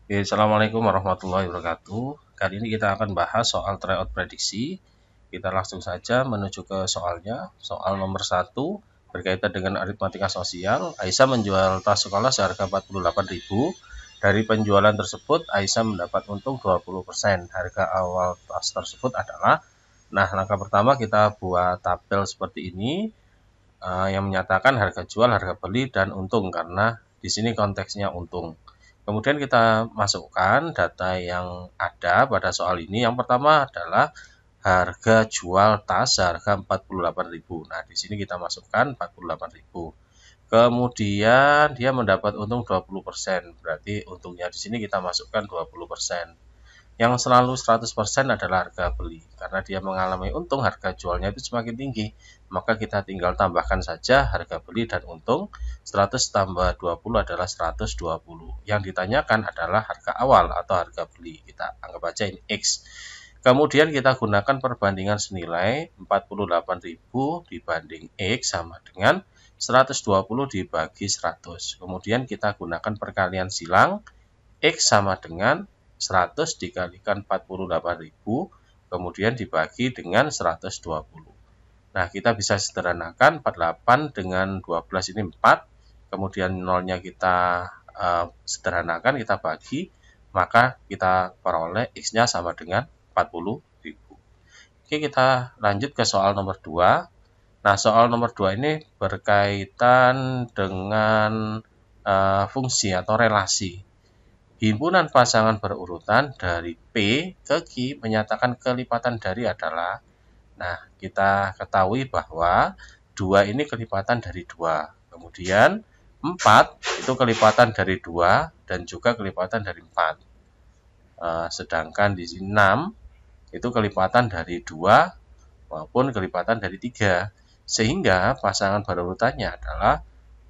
Oke, Assalamualaikum warahmatullahi wabarakatuh. Kali ini kita akan bahas soal tryout prediksi. Kita langsung saja menuju ke soalnya. Soal nomor 1 berkaitan dengan aritmatika sosial. Aisyah menjual tas sekolah seharga 48.000. Dari penjualan tersebut, Aisyah mendapat untung 20%. Harga awal tas tersebut adalah, nah, langkah pertama kita buat tabel seperti ini, yang menyatakan harga jual, harga beli, dan untung, karena di sini konteksnya untung. Kemudian kita masukkan data yang ada pada soal ini. Yang pertama adalah harga jual tas harga 48.000. Nah, di sini kita masukkan 48.000. Kemudian dia mendapat untung 20%. Berarti untungnya di sini kita masukkan 20%. Yang selalu 100% adalah harga beli. Karena dia mengalami untung, harga jualnya itu semakin tinggi. Maka kita tinggal tambahkan saja harga beli dan untung. 100 tambah 20 adalah 120. Yang ditanyakan adalah harga awal atau harga beli. Kita anggap aja ini X. Kemudian kita gunakan perbandingan senilai 48.000 dibanding X sama dengan 120 dibagi 100. Kemudian kita gunakan perkalian silang. X sama dengan 100 dikalikan 48.000, kemudian dibagi dengan 120. Nah, kita bisa sederhanakan 48 dengan 12 ini 4, kemudian nolnya kita sederhanakan, kita bagi, maka kita peroleh X-nya sama dengan 40.000. Oke, kita lanjut ke soal nomor 2. Nah, soal nomor 2 ini berkaitan dengan fungsi atau relasi. Himpunan pasangan berurutan dari P ke Q menyatakan kelipatan dari adalah, nah, kita ketahui bahwa 2 ini kelipatan dari 2. Kemudian 4 itu kelipatan dari 2 dan juga kelipatan dari 4. Sedangkan di sini 6 itu kelipatan dari 2 maupun kelipatan dari 3. Sehingga pasangan berurutannya adalah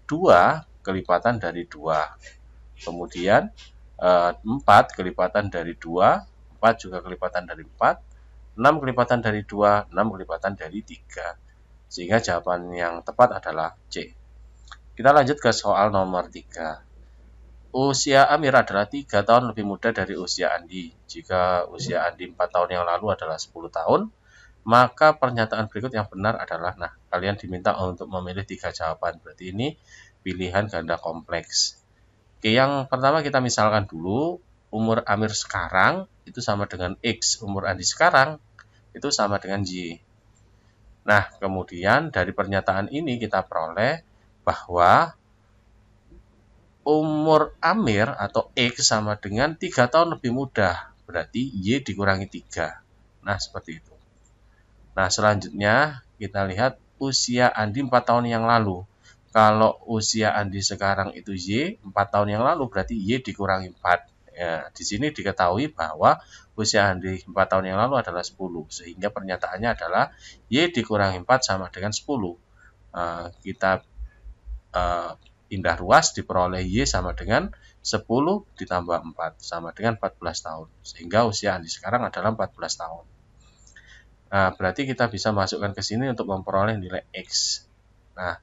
2 kelipatan dari 2. Kemudian 4 kelipatan dari 2, 4 juga kelipatan dari 4, 6 kelipatan dari 2, 6 kelipatan dari 3. Sehingga jawaban yang tepat adalah C. Kita lanjut ke soal nomor 3. Usia Amir adalah 3 tahun lebih muda dari usia Andi. Jika usia Andi 4 tahun yang lalu adalah 10 tahun, maka pernyataan berikut yang benar adalah, nah, kalian diminta untuk memilih 3 jawaban. Berarti ini pilihan ganda kompleks. Oke, yang pertama kita misalkan dulu, umur Amir sekarang itu sama dengan X, umur Andi sekarang itu sama dengan Y. Nah, kemudian dari pernyataan ini kita peroleh bahwa umur Amir atau X sama dengan 3 tahun lebih muda, berarti Y dikurangi 3. Nah, seperti itu. Nah, selanjutnya kita lihat usia Andi 4 tahun yang lalu. Kalau usia Andi sekarang itu Y, 4 tahun yang lalu berarti Y dikurangi 4. Ya, di sini diketahui bahwa usia Andi 4 tahun yang lalu adalah 10. Sehingga pernyataannya adalah Y dikurangi 4 sama dengan 10. Kita pindah ruas, diperoleh Y sama dengan 10 ditambah 4 sama dengan 14 tahun. Sehingga usia Andi sekarang adalah 14 tahun. Nah, berarti kita bisa masukkan ke sini untuk memperoleh nilai X. Nah,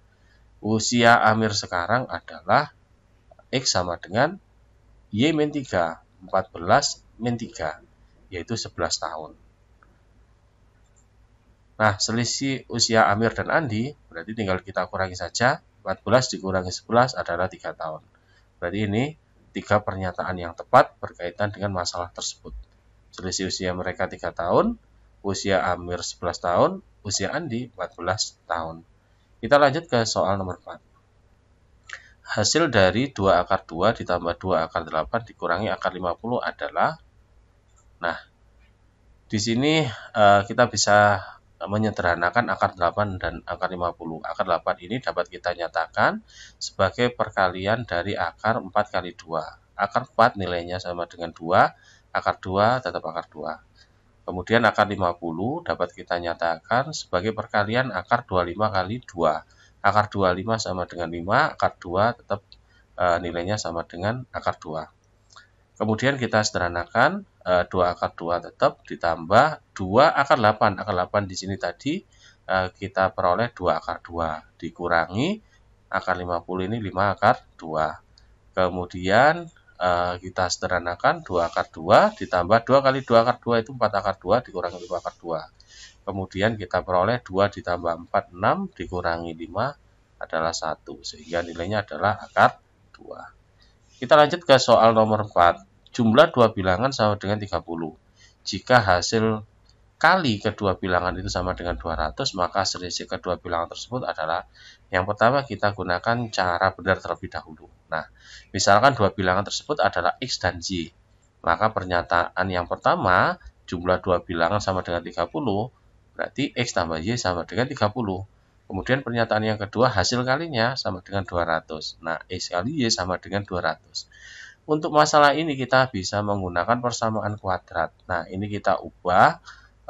usia Amir sekarang adalah X sama dengan Y min 3, 14 min 3, yaitu 11 tahun. Nah, selisih usia Amir dan Andi, berarti tinggal kita kurangi saja, 14 dikurangi 11 adalah 3 tahun. Berarti ini 3 pernyataan yang tepat berkaitan dengan masalah tersebut. Selisih usia mereka 3 tahun, usia Amir 11 tahun, usia Andi 14 tahun. Kita lanjut ke soal nomor 4. Hasil dari 2 akar 2 ditambah 2 akar 8 dikurangi akar 50 adalah, nah, di sini kita bisa menyederhanakan akar 8 dan akar 50. Akar 8 ini dapat kita nyatakan sebagai perkalian dari akar 4 kali 2. Akar 4 nilainya sama dengan 2, akar 2 tetap akar 2. Kemudian akar 50 dapat kita nyatakan sebagai perkalian akar 25 kali 2. Akar 25 sama dengan 5, akar 2 tetap nilainya sama dengan akar 2. Kemudian kita sederhanakan, 2 akar 2 tetap ditambah 2 akar 8. Akar 8 di sini tadi kita peroleh 2 akar 2 dikurangi akar 50 ini 5 akar 2. Kemudian kita sederhanakan 2 akar 2 ditambah 2 kali 2 akar 2 itu 4 akar 2 dikurangi 5 akar 2. Kemudian kita peroleh 2 ditambah 4, 6 dikurangi 5 adalah 1. Sehingga nilainya adalah akar 2. Kita lanjut ke soal nomor 4. Jumlah dua bilangan sama dengan 30. Jika hasil kali kedua bilangan itu sama dengan 200, maka selisih kedua bilangan tersebut adalah, yang pertama kita gunakan cara benar terlebih dahulu. Nah, misalkan dua bilangan tersebut adalah X dan Y, maka pernyataan yang pertama, jumlah dua bilangan sama dengan 30, berarti X tambah Y sama dengan 30. Kemudian pernyataan yang kedua, hasil kalinya sama dengan 200. Nah, X kali Y sama dengan 200. Untuk masalah ini kita bisa menggunakan persamaan kuadrat. Nah, ini kita ubah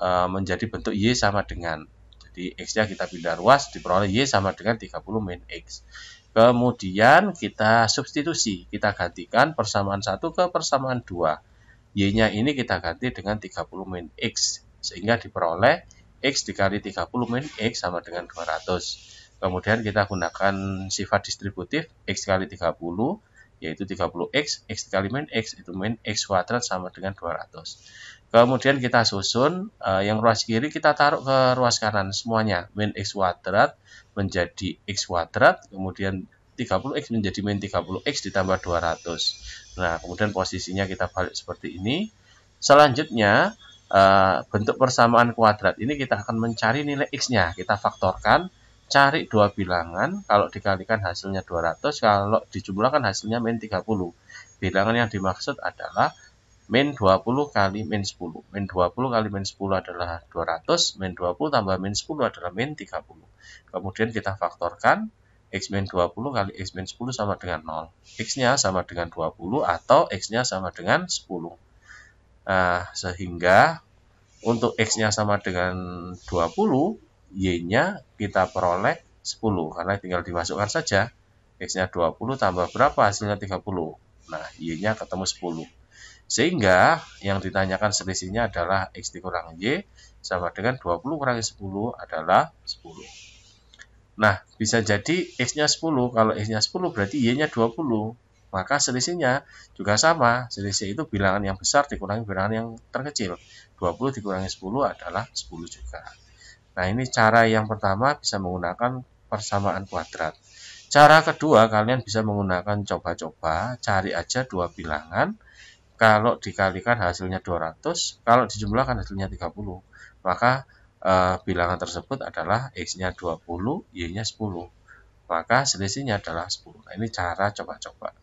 menjadi bentuk Y sama dengan. Jadi X-nya kita pindah ruas, diperoleh Y sama dengan 30 min X. Kemudian kita substitusi, kita gantikan persamaan 1 ke persamaan 2. Y-nya ini kita ganti dengan 30 min X, sehingga diperoleh X dikali 30 min X sama dengan 200. Kemudian kita gunakan sifat distributif X kali 30, yaitu 30X, X dikali min X, itu min X kuadrat sama dengan 200. Kemudian kita susun, yang ruas kiri kita taruh ke ruas kanan semuanya. Min X kuadrat menjadi X kuadrat, kemudian 30X menjadi min 30X ditambah 200. Nah, kemudian posisinya kita balik seperti ini. Selanjutnya, bentuk persamaan kuadrat ini kita akan mencari nilai X-nya. Kita faktorkan, cari dua bilangan, kalau dikalikan hasilnya 200, kalau dijumlahkan hasilnya min 30. Bilangan yang dimaksud adalah min 20 kali min 10. Min 20 kali min 10 adalah 200, min 20 tambah min 10 adalah min 30. Kemudian kita faktorkan, X min 20 kali X min 10 sama dengan 0. X-nya sama dengan 20 atau X-nya sama dengan 10. Nah, sehingga untuk X-nya sama dengan 20, Y-nya kita peroleh 10. Karena tinggal dimasukkan saja. X-nya 20 tambah berapa? Hasilnya 30. Nah, Y-nya ketemu 10. Sehingga yang ditanyakan selisihnya adalah X dikurangi Y sama dengan 20 kurangi 10 adalah 10. Nah, bisa jadi X-nya 10. Kalau X-nya 10 berarti Y-nya 20. Maka selisihnya juga sama. Selisih itu bilangan yang besar dikurangi bilangan yang terkecil. 20 dikurangi 10 adalah 10 juga. Nah, ini cara yang pertama bisa menggunakan persamaan kuadrat. Cara kedua, kalian bisa menggunakan coba-coba. Cari aja dua bilangan. Kalau dikalikan hasilnya 200, kalau dijumlahkan hasilnya 30, maka bilangan tersebut adalah X-nya 20, Y-nya 10. Maka selisihnya adalah 10. Nah, ini cara coba-coba.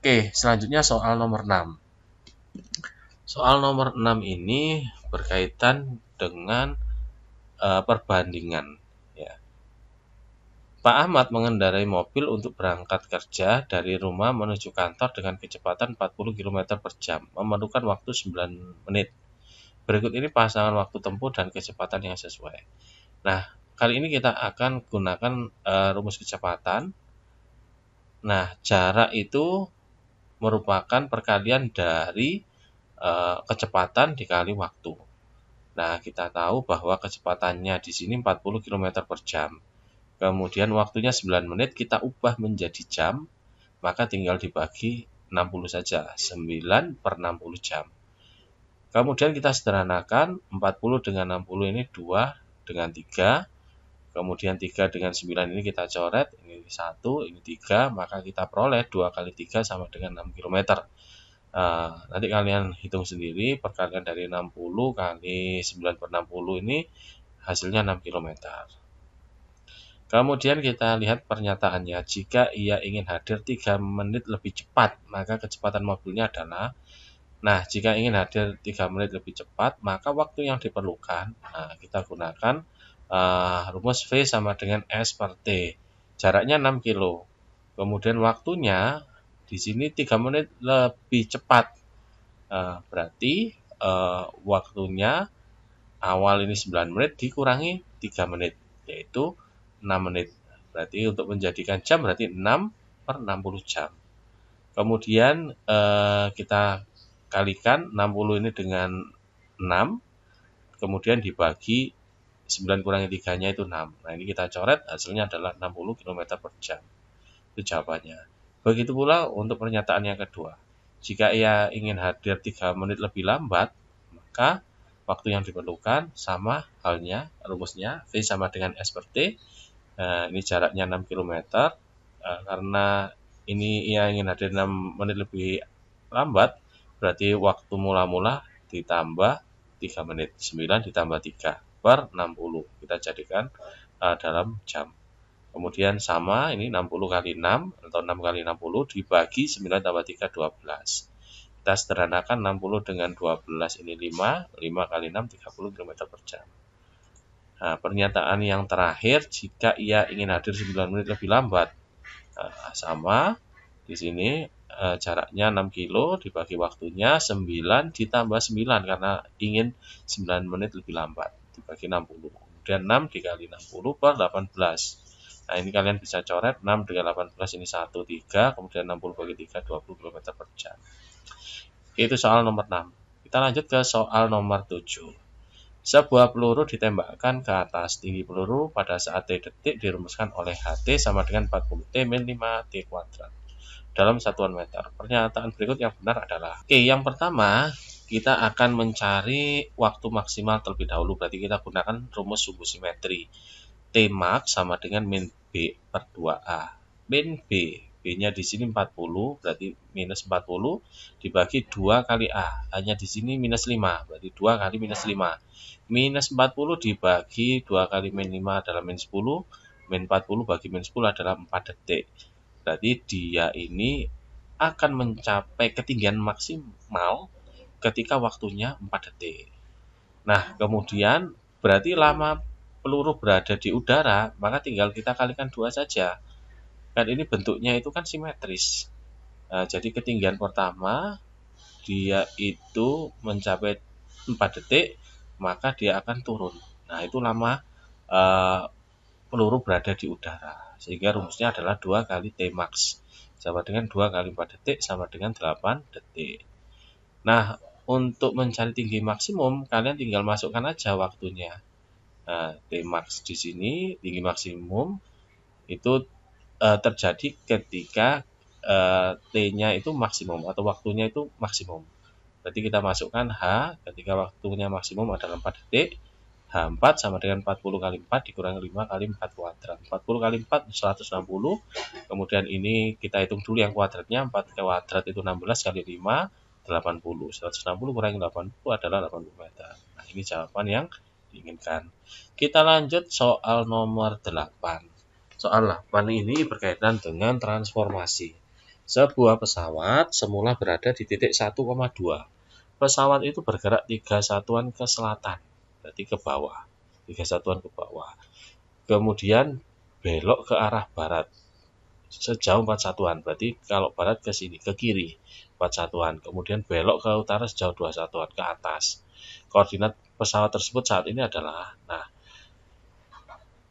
Oke, selanjutnya soal nomor 6. Soal nomor 6 ini berkaitan dengan perbandingan. Pak Ahmad mengendarai mobil untuk berangkat kerja dari rumah menuju kantor dengan kecepatan 40 km per jam, memerlukan waktu 9 menit. Berikut ini pasangan waktu tempuh dan kecepatan yang sesuai. Nah, kali ini kita akan gunakan rumus kecepatan. Nah, jarak itu merupakan perkalian dari kecepatan dikali waktu. Nah, kita tahu bahwa kecepatannya di sini 40 km per jam. Kemudian waktunya 9 menit, kita ubah menjadi jam, maka tinggal dibagi 60 saja, 9 per 60 jam. Kemudian kita sederhanakan, 40 dengan 60 ini 2 dengan 3, kemudian 3 dengan 9 ini kita coret, ini 1, ini 3, maka kita peroleh 2 kali 3 sama dengan 6 km. Nanti kalian hitung sendiri, perkalian dari 60 kali 9 per 60 ini hasilnya 6 km. Kemudian kita lihat pernyataannya, jika ia ingin hadir 3 menit lebih cepat, maka kecepatan mobilnya adalah, nah jika ingin hadir 3 menit lebih cepat, maka waktu yang diperlukan, nah kita gunakan rumus V sama dengan S per T, jaraknya 6 kilo, kemudian waktunya di sini 3 menit lebih cepat, berarti waktunya awal ini 9 menit dikurangi 3 menit, yaitu 6 menit. Berarti untuk menjadikan jam berarti 6 per 60 jam. Kemudian kita kalikan 60 ini dengan 6. Kemudian dibagi 9 kurangi 3-nya itu 6. Nah, ini kita coret, hasilnya adalah 60 km per jam. Itu jawabannya. Begitu pula untuk pernyataan yang kedua. Jika ia ingin hadir 3 menit lebih lambat, maka waktu yang diperlukan sama halnya rumusnya V sama dengan S per T. Ini jaraknya 6 km. Karena ini ia ingin hadir 6 menit lebih lambat, berarti waktu mula-mula ditambah 3 menit. 9 ditambah 3 per 60. Kita jadikan dalam jam. Kemudian sama, ini 60 kali 6 atau 6 kali 60 dibagi 9 tambah 3, 12. Kita sederhanakan 60 dengan 12 ini 5 kali 6, 30 km per jam. Nah, pernyataan yang terakhir, jika ia ingin hadir 9 menit lebih lambat. Nah, sama, di sini jaraknya 6 kilo dibagi waktunya 9 ditambah 9 karena ingin 9 menit lebih lambat. Dibagi 60. Kemudian 6 dikali 60 per 18. Nah, ini kalian bisa coret 6 dengan 18 ini 1, 3, kemudian 60 bagi 3, 20 km per jam. Itu soal nomor 6. Kita lanjut ke soal nomor 7. Sebuah peluru ditembakkan ke atas. Tinggi peluru pada saat T detik dirumuskan oleh HT sama dengan 40T min 5T kuadrat dalam satuan meter. Pernyataan berikut yang benar adalah. Oke, yang pertama kita akan mencari waktu maksimal terlebih dahulu. Berarti kita gunakan rumus suhu simetri. T max sama dengan min B per 2A. Min B, B-nya di sini 40, berarti minus 40, dibagi 2 kali A. A-nya di sini minus 5, berarti 2 kali minus 5. Minus 40 dibagi 2 kali min 5 adalah min 10, min 40 bagi min 10 adalah 4 detik. Berarti dia ini akan mencapai ketinggian maksimal ketika waktunya 4 detik. Nah, kemudian berarti lama peluru berada di udara, maka tinggal kita kalikan 2 saja. Kan ini bentuknya itu kan simetris. Nah, jadi ketinggian pertama dia itu mencapai 4 detik, maka dia akan turun. Nah, itu lama peluru berada di udara. Sehingga rumusnya adalah 2 kali T max. Sama dengan 2 kali 4 detik sama dengan 8 detik. Nah, untuk mencari tinggi maksimum, kalian tinggal masukkan aja waktunya. Nah, T max di sini, tinggi maksimum itu terjadi ketika T-nya itu maksimum atau waktunya itu maksimum. Berarti kita masukkan H ketika waktunya maksimum adalah 4 detik. H4 sama dengan 40 kali 4 dikurangi 5 kali 4 kuadrat. 40 kali 4 160. Kemudian ini kita hitung dulu yang kuadratnya. 4 kuadrat itu 16 kali 5 80. 160 kurangi 80 adalah 80 meter. Nah, ini jawaban yang diinginkan. Kita lanjut soal nomor 8. Soal 8 ini berkaitan dengan transformasi. Sebuah pesawat semula berada di titik 1,2. Pesawat itu bergerak 3 satuan ke selatan, berarti ke bawah. 3 satuan ke bawah. Kemudian belok ke arah barat sejauh 4 satuan, berarti kalau barat ke sini, ke kiri 4 satuan. Kemudian belok ke utara sejauh 2 satuan ke atas. Koordinat pesawat tersebut saat ini adalah,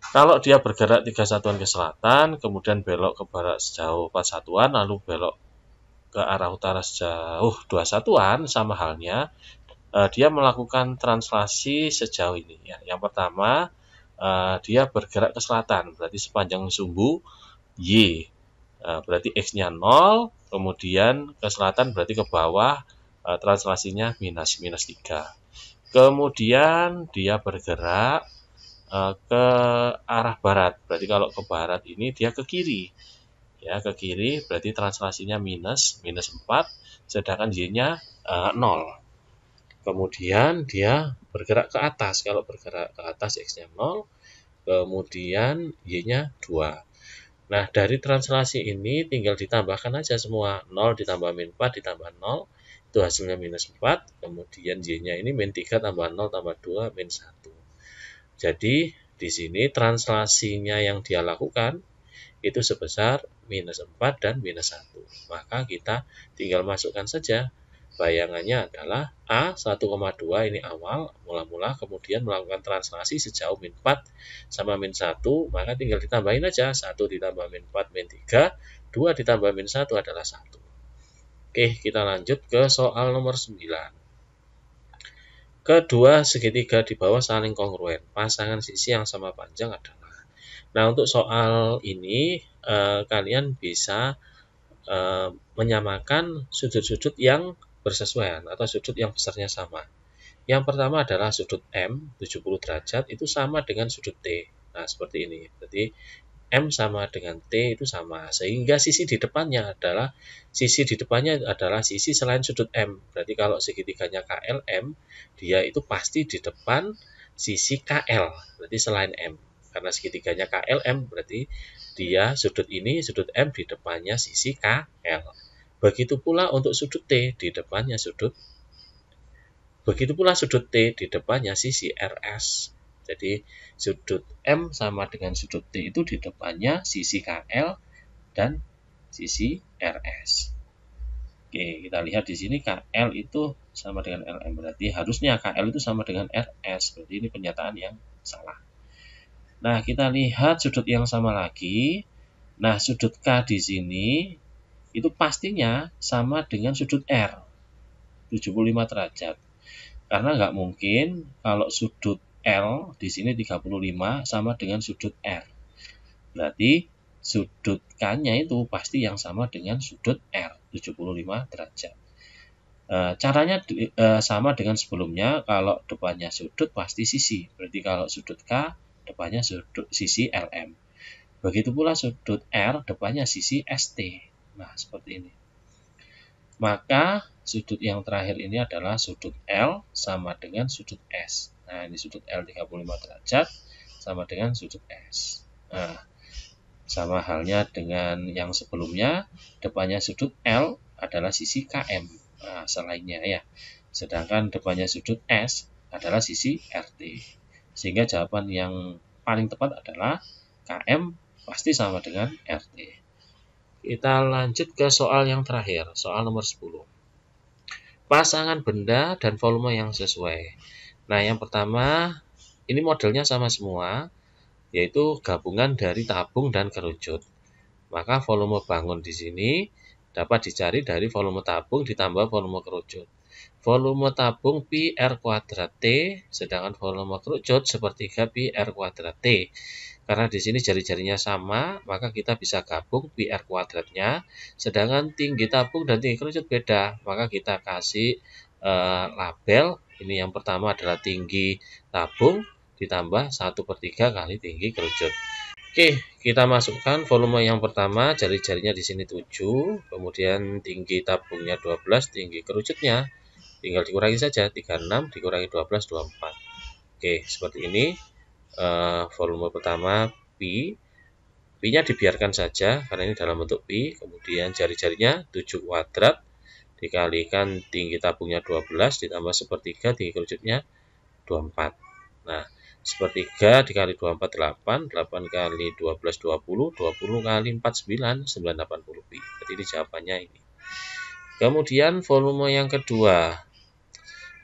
kalau dia bergerak 3 satuan ke selatan, kemudian belok ke barat sejauh 4 satuan, lalu belok ke arah utara sejauh 2 satuan, sama halnya dia melakukan translasi sejauh ini. Ya. Yang pertama, dia bergerak ke selatan, berarti sepanjang sumbu Y. Berarti X-nya 0, kemudian ke selatan berarti ke bawah, translasinya minus 3. Kemudian dia bergerak ke arah barat, berarti kalau ke barat ini dia ke kiri. Ya, ke kiri berarti translasinya minus 4, sedangkan Y-nya 0. Kemudian dia bergerak ke atas, kalau bergerak ke atas X-nya 0, kemudian Y-nya 2. Nah, dari translasi ini tinggal ditambahkan aja semua. 0 ditambah min 4 ditambah 0, itu hasilnya minus 4. Kemudian Y-nya ini min 3 tambah 0 tambah 2 min 1. Jadi, di sini translasinya yang dia lakukan itu sebesar minus 4 dan minus 1. Maka kita tinggal masukkan saja. Bayangannya adalah A 1,2 ini awal, mula-mula, kemudian melakukan translasi sejauh min 4 sama min 1, maka tinggal ditambahin aja. 1 ditambah min 4 min 3, 2 ditambah min 1 adalah 1. Oke, kita lanjut ke soal nomor 9. Kedua segitiga di bawah saling kongruen. Pasangan sisi yang sama panjang adalah. Nah, untuk soal ini kalian bisa menyamakan sudut-sudut yang bersesuaian atau sudut yang besarnya sama. Yang pertama adalah sudut M 70 derajat itu sama dengan sudut T. Nah, seperti ini. Jadi M sama dengan T itu sama, sehingga sisi di depannya adalah sisi selain sudut M. Berarti kalau segitiganya KLM, dia itu pasti di depan sisi KL, berarti selain M. Karena segitiganya KLM, berarti dia sudut M di depannya sisi KL. Begitu pula untuk sudut T di depannya Begitu pula sudut T di depannya sisi RS. Jadi sudut M sama dengan sudut T itu di depannya sisi KL dan sisi RS. Oke, kita lihat di sini KL itu sama dengan LM. Berarti harusnya KL itu sama dengan RS. Berarti ini pernyataan yang salah. Nah, kita lihat sudut yang sama lagi. Nah, sudut K di sini itu pastinya sama dengan sudut R, 75 derajat. Karena nggak mungkin kalau sudut L di sini 35 sama dengan sudut R. Berarti sudut K-nya itu pasti yang sama dengan sudut R, 75 derajat. Caranya sama dengan sebelumnya, kalau depannya sudut pasti sisi. Berarti kalau sudut K depannya sisi LM. Begitu pula sudut R depannya sisi ST. Nah, seperti ini. Maka sudut yang terakhir ini adalah sudut L sama dengan sudut S. Nah, ini sudut L 35 derajat sama dengan sudut S. Nah, sama halnya dengan yang sebelumnya, depannya sudut L adalah sisi KM. Nah, selainnya ya. Sedangkan depannya sudut S adalah sisi RT. Sehingga jawaban yang paling tepat adalah KM pasti sama dengan RT. Kita lanjut ke soal yang terakhir, soal nomor 10. Pasangan benda dan volume yang sesuai. Nah, yang pertama, ini modelnya sama semua, yaitu gabungan dari tabung dan kerucut. Maka volume bangun di sini dapat dicari dari volume tabung ditambah volume kerucut. Volume tabung pi R kuadrat T, sedangkan volume kerucut sepertiga pi R kuadrat T. Karena di sini jari-jarinya sama, maka kita bisa gabung pi R kuadratnya. Sedangkan tinggi tabung dan tinggi kerucut beda, maka kita kasih label. Ini yang pertama adalah tinggi tabung ditambah 1/3 kali tinggi kerucut. Oke, kita masukkan volume yang pertama, jari-jarinya di sini 7, kemudian tinggi tabungnya 12, tinggi kerucutnya tinggal dikurangi saja, 36 dikurangi 12, 24. Oke, seperti ini. Volume pertama pi nya dibiarkan saja karena ini dalam bentuk pi, kemudian jari-jarinya 7 kuadrat dikalikan tinggi tabungnya 12 ditambah 1/3 tinggi kerucutnya 24. Nah, 1/3 dikali 24 8 kali 12 20 kali 4 9 980 pi. Jadi ini jawabannya ini. Kemudian volume yang kedua,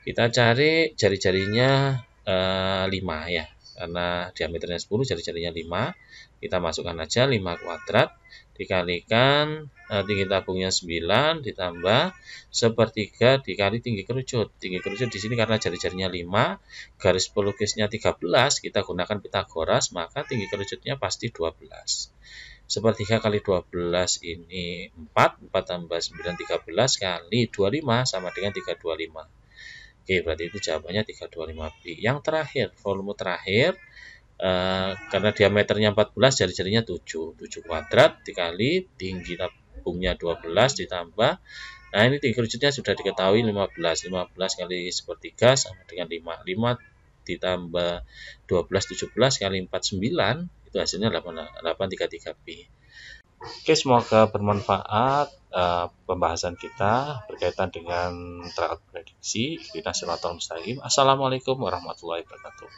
kita cari jari-jarinya 5 ya. Karena diameternya 10, jari-jarinya 5. Kita masukkan aja 5 kuadrat dikalikan tinggi tabungnya 9 ditambah 1/3 dikali tinggi kerucut. Tinggi kerucut di sini karena jari-jarinya 5, garis pelukisnya 13, kita gunakan Pitagoras, maka tinggi kerucutnya pasti 12. 1/3 kali 12 ini 4 tambah 9 13 kali 25 sama dengan 325. Oke, berarti itu jawabannya 325 pi. Yang terakhir, volume terakhir, karena diameternya 14, jari-jarinya 7 kuadrat dikali tinggi tabungnya 12 ditambah, nah ini tinggi kerucutnya sudah diketahui 15 kali 1/3 sama dengan 5 ditambah 12 17 kali 4 9, itu hasilnya 833 pi. Oke, semoga bermanfaat pembahasan kita berkaitan dengan tryout prediksi. Assalamualaikum warahmatullahi wabarakatuh.